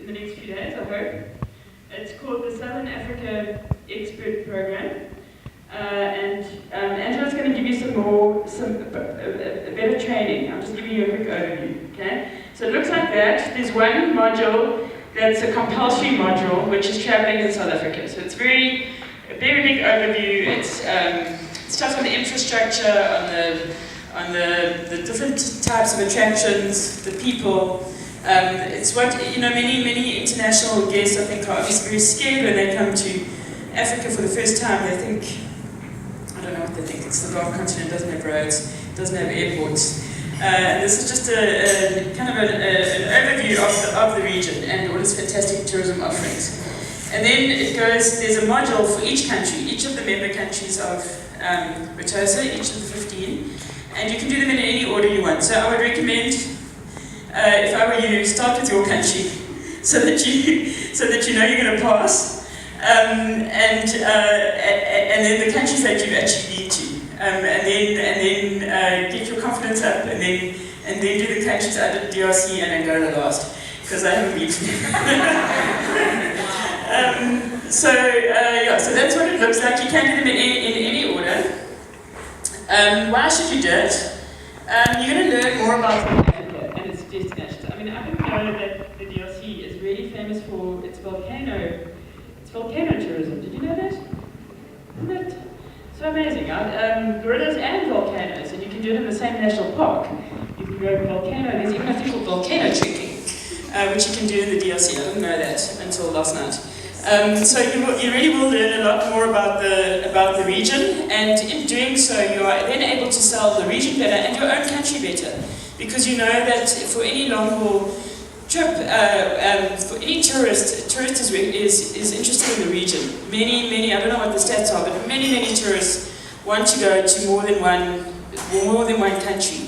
in the next few days, I hope. It's called the Southern Africa Expert Program. Angela's going to give you a better training. I'm just giving you a quick overview, okay? So it looks like that. There's one module that's a compulsory module, which is traveling in South Africa. So it's a very big overview. It's stuff on the infrastructure, on the different types of attractions, the people. It's what, many international guests, I think, are obviously very scared when they come to Africa for the first time. They think, I don't know what they think, it's the dark continent, doesn't have roads, doesn't have airports. And this is just an overview of the region and all its fantastic tourism offerings. And then it goes, there's a module for each country, each of the member countries of Retosa, each of the 15, and you can do them in any order you want. So I would recommend, if I were you, start with your country, so that you know you're going to pass, and then the countries that you actually need to, and then get your confidence up, and then do the countries out of DRC and Angola last, because I haven't been to so that's what it looks like. You can do them in any order. Why should you do it? You're going to learn more about Africa and its destinations. I mean, I didn't know that the DRC is really famous for its volcano tourism. Did you know that? Isn't that so amazing? Gorillas and volcanoes, and you can do it in the same national park. You can go to volcano. There's even a thing called volcano trekking, which you can do in the DRC. I didn't know that until last night. So you really will learn a lot more about the region, and in doing so, you are then able to sell the region better and your own country better, because you know that for any long-haul trip, for any tourist is interested in the region. Many, I don't know what the stats are, but many tourists want to go to more than one country.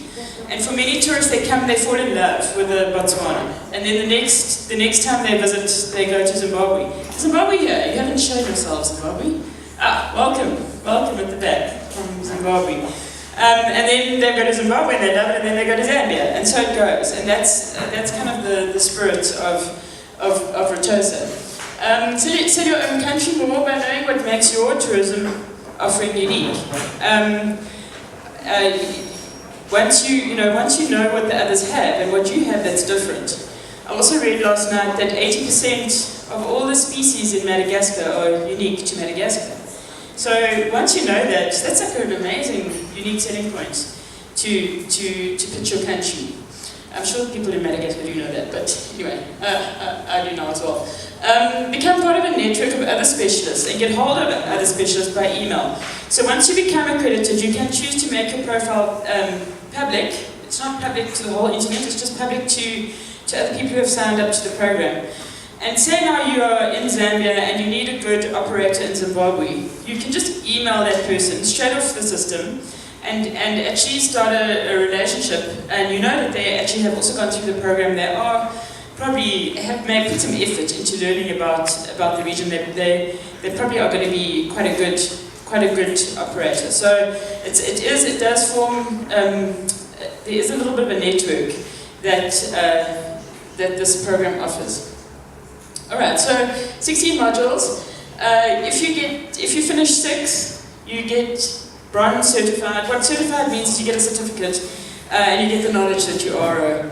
And for many tourists, they fall in love with Botswana. And then the next time they visit, they go to Zimbabwe. Zimbabwe here, you haven't shown yourself, Zimbabwe. Welcome at the back from Zimbabwe. And then they go to Zimbabwe and they love it, and then they go to Zambia, and so it goes. And that's kind of the spirit of Retosa. Sell your own country more by knowing what makes your tourism offering unique. Once you know what the others have and what you have that's different. I also read last night that 80% of all the species in Madagascar are unique to Madagascar. So once you know that, that's like an amazing, unique selling point to pitch your country. I'm sure people in Madagascar do know that, but anyway, I do now as well. Become part of a network of other specialists and get hold of other specialists by email. So once you become accredited, you can choose to make your profile public. It's not public to the whole internet, it's just public to other people who have signed up to the program. And say now you are in Zambia and you need a good operator in Zimbabwe, you can just email that person straight off the system and actually start a relationship, and you know that they actually have also gone through the program. They are probably may put some effort into learning about the region. They probably are going to be quite a good operator. So it does form, there is a little bit of a network that this program offers. Alright, so 16 modules. If you finish 6, you get bronze certified. What certified means is you get a certificate and you get the knowledge that you are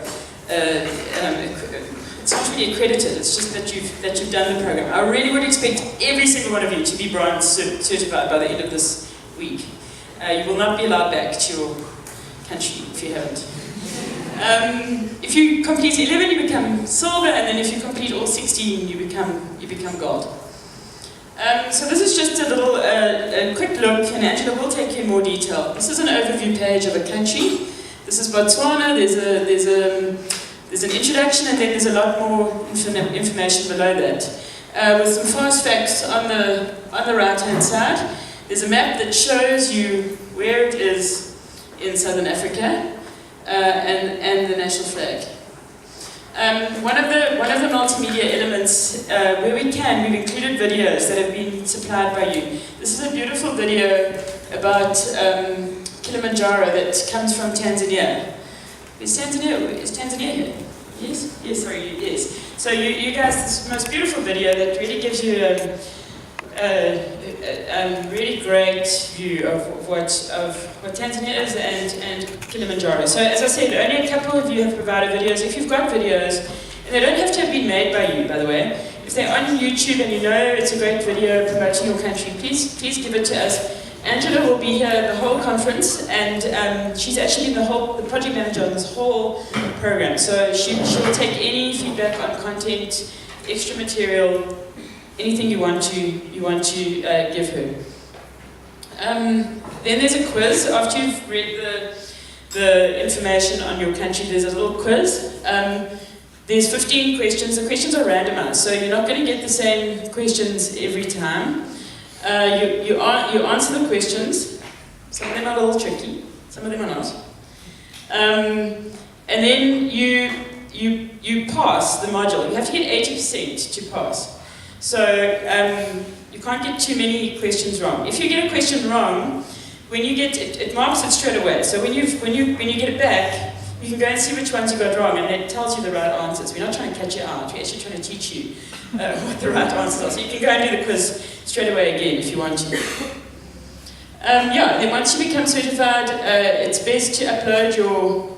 it's not really accredited, it's just that you've done the program. I really would expect every single one of you to be bronze certified by the end of this week. You will not be allowed back to your country if you haven't. If you complete 11, you become silver, and then if you complete all 16, you become gold. So this is just a little a quick look, and Angela will take you in more detail. This is an overview page of a country. This is Botswana. There's an introduction, and then there's a lot more information below that. With some fast facts on the right-hand side. There's a map that shows you where it is in Southern Africa. And the national flag. One of the multimedia elements, where we can, we've included videos that have been supplied by you. This is a beautiful video about Kilimanjaro that comes from Tanzania. Is Tanzania here? Yes? Yes, sorry, yes. So you guys, this most beautiful video that really gives you a really great view of what Tanzania is and Kilimanjaro. So as I said, only a couple of you have provided videos. If you've got videos, and they don't have to have been made by you, by the way. If they're on YouTube and you know it's a great video promoting your country, please give it to us. Angela will be here the whole conference, and she's actually been the project manager on this whole program. So she will take any feedback on content, extra material, anything you want to give her. Then there's a quiz. After you've read the information on your country, there's a little quiz. There's 15 questions. The questions are randomized, so you're not going to get the same questions every time. You answer the questions. Some of them are a little tricky, some of them are not. And then you pass the module. You have to get 80% to pass. So you can't get too many questions wrong. If you get a question wrong, when you get it marks it straight away. So when you get it back, you can go and see which ones you got wrong, and it tells you the right answers. We're not trying to catch you out. We're actually trying to teach you what the right answers are. So you can go and do the quiz straight away again if you want to. Then once you become certified, it's best to upload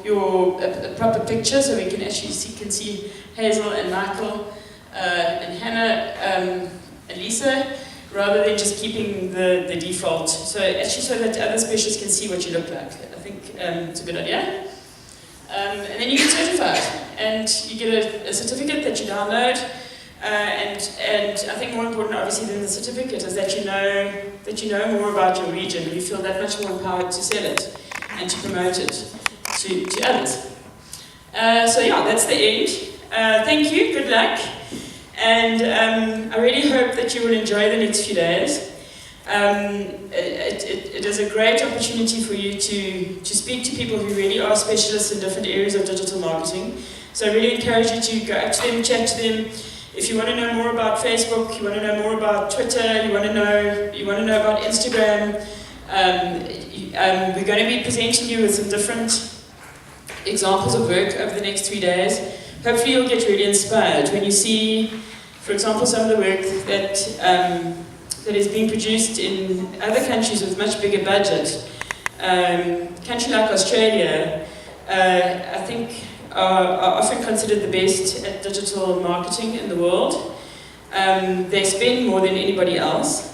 your proper picture so we can actually see Hazel and Michael and Hannah and Lisa, rather than just keeping the default. So actually so that other specialists can see what you look like. I think it's a good idea. And then you get certified, and you get a certificate that you download. And I think more important, obviously, than the certificate is that you know more about your region, and you feel that much more empowered to sell it and to promote it to others. That's the end. Thank you. Good luck, and I really hope that you will enjoy the next few days. It is a great opportunity for you to speak to people who really are specialists in different areas of digital marketing. So I really encourage you to go up to them, chat to them. If you want to know more about Facebook, you want to know more about Twitter, you want to know about Instagram, we're going to be presenting you with some different examples of work over the next 3 days. Hopefully you'll get really inspired when you see, for example, some of the work that is being produced in other countries with much bigger budget. A country like Australia, I think, are often considered the best at digital marketing in the world. They spend more than anybody else.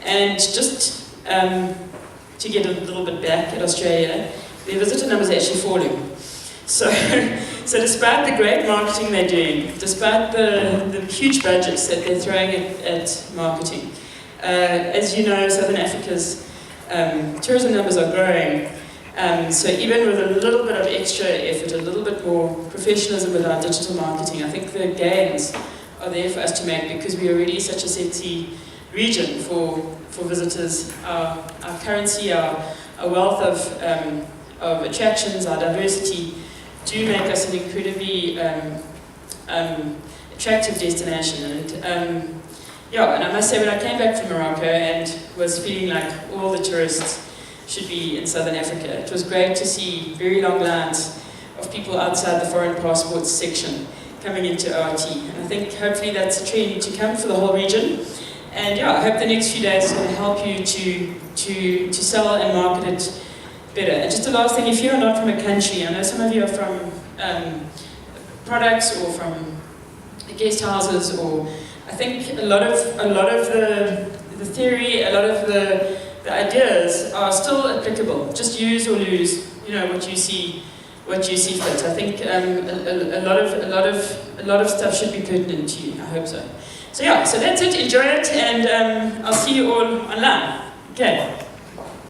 And just to get a little bit back at Australia, their visitor numbers are actually falling. So despite the great marketing they're doing, despite the huge budgets that they're throwing at marketing, as you know, Southern Africa's tourism numbers are growing. So even with a little bit of extra effort, a little bit more professionalism with our digital marketing, I think the gains are there for us to make, because we are already such a sexy region for visitors. Our currency, our wealth of attractions, our diversity do make us an incredibly attractive destination. And I must say, when I came back from Morocco and was feeling like all the tourists should be in Southern Africa, it was great to see very long lines of people outside the foreign passports section coming into ORT. And I think hopefully that's a trend to come for the whole region. And I hope the next few days is going to help you to sell and market it better. And just the last thing, if you're not from a country, I know some of you are from products or from guest houses, or I think a lot of the theory, a lot of the ideas are still applicable. Just use or lose, what you see fit. I think a lot of stuff should be pertinent to you. I hope so. So that's it. Enjoy it, and I'll see you all online. Okay.